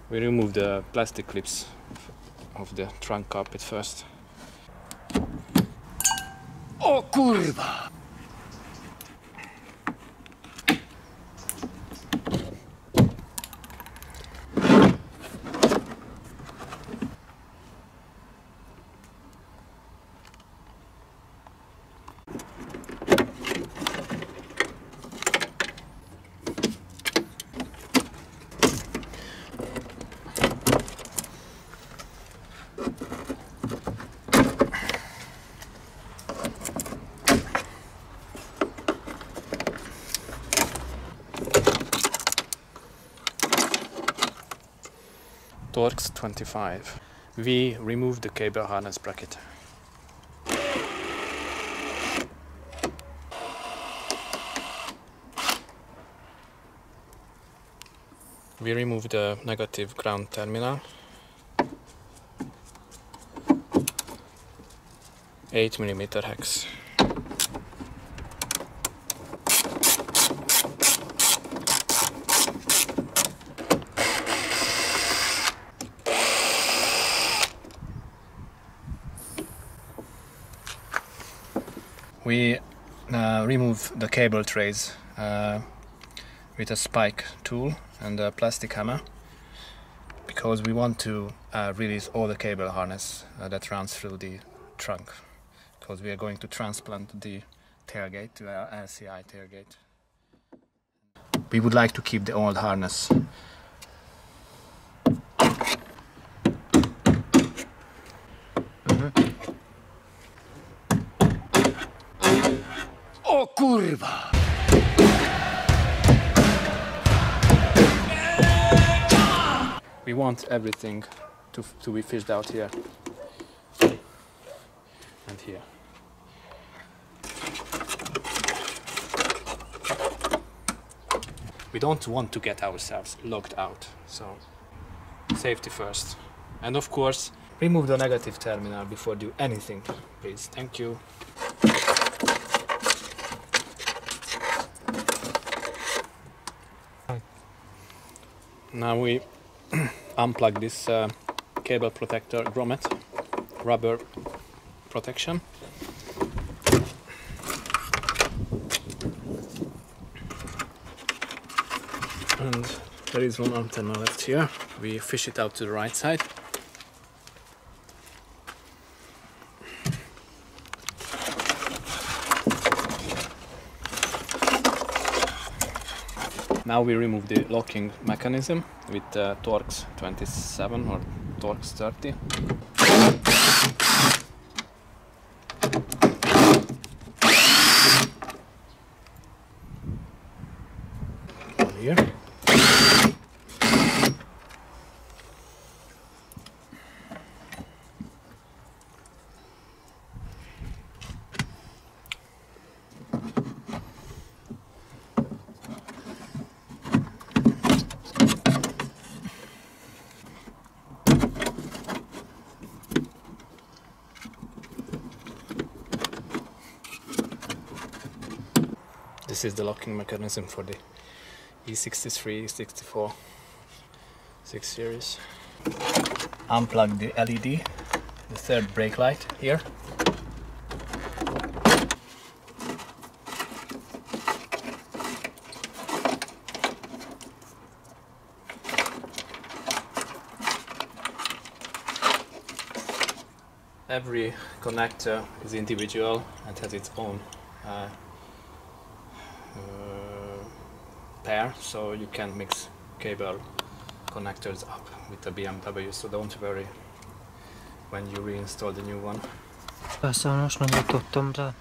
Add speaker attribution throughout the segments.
Speaker 1: We remove the plastic clips of the trunk carpet first.
Speaker 2: O kurwa!
Speaker 1: Torx 25. We remove the cable harness bracket. We remove the negative ground terminal. 8mm hex. We remove the cable trays with a spike tool and a plastic hammer, because we want to release all the cable harness that runs through the trunk, because we are going to transplant the tailgate to our LCI tailgate. We would like to keep the old harness.
Speaker 2: O kurwa!
Speaker 1: We want everything to be fished out here and here. We don't want to get ourselves locked out, so safety first. And of course, remove the negative terminal before do anything, please. Thank you. Now we unplug this cable protector grommet, rubber protection. And there is one antenna left here. We fish it out to the right side. Now we remove the locking mechanism with Torx 27 or Torx 30. Here. This is the locking mechanism for the E63, E64, 6 series. Unplug the LED, the third brake light here. Every connector is individual and has its own pair, so you can mix cable connectors up with the BMW, so don't worry when you reinstall the new one.
Speaker 3: Sajnos nem jutottam rá.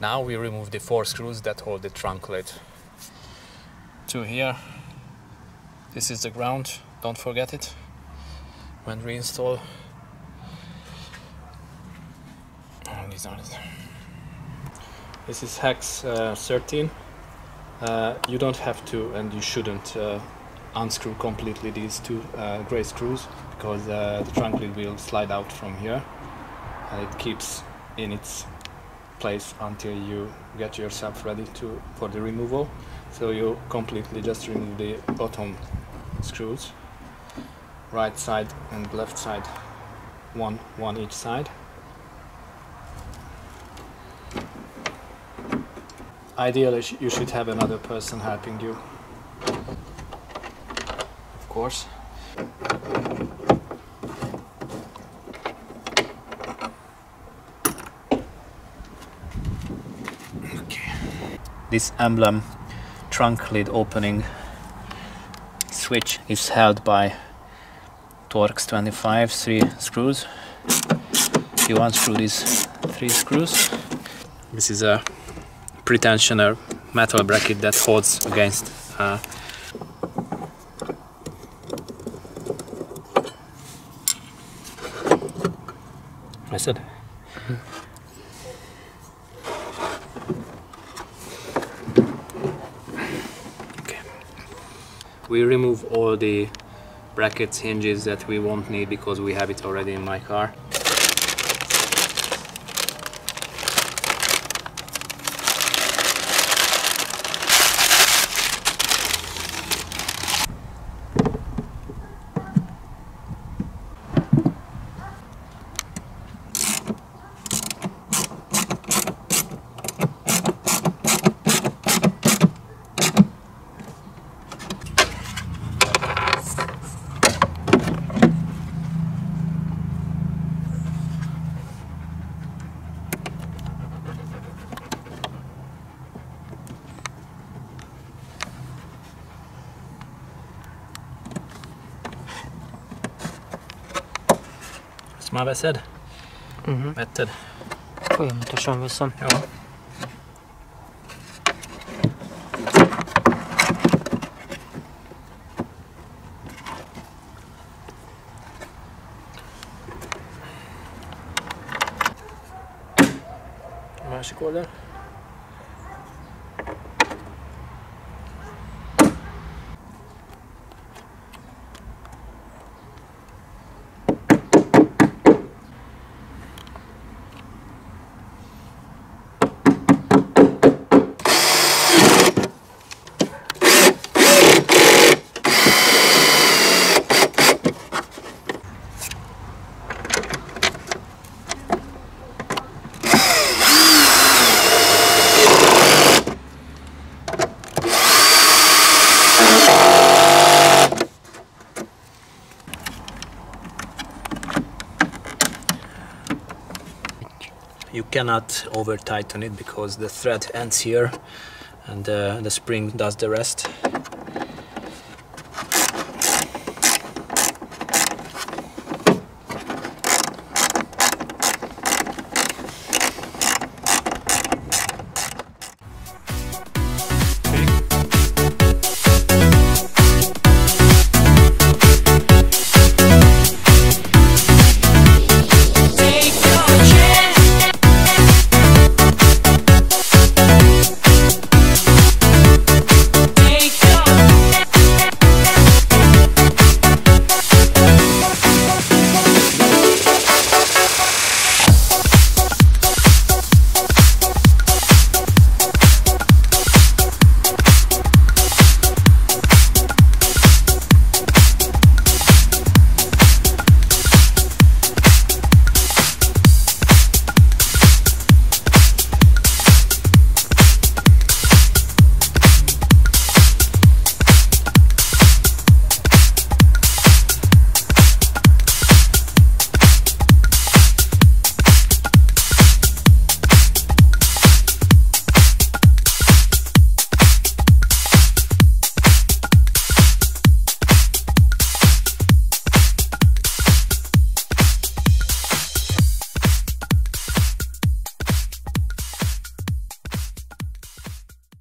Speaker 1: Now we remove the 4 screws that hold the trunk lid. 2 here. This is the ground, don't forget it when reinstall. And these are it. This is hex 13. You don't have to, and you shouldn't unscrew completely these 2 grey screws, because the trunk lid will slide out from here. and it keeps in its place until you get yourself ready for the removal. So you completely just remove the bottom screws, right side and left side, one each side. Ideally you should have another person helping you, of course. Okay. This emblem trunk lid opening switch is held by Torx 25 3 screws. You unscrew these 3 screws. This is a pretensioner metal bracket that holds against I said. Okay. We remove all the brackets, hinges that we won't need because we have it already in my car. Már veszed? Vetted?
Speaker 3: Folyamatosan veszem.
Speaker 1: Jó. A másik oldal. You cannot over tighten it because the thread ends here and the spring does the rest.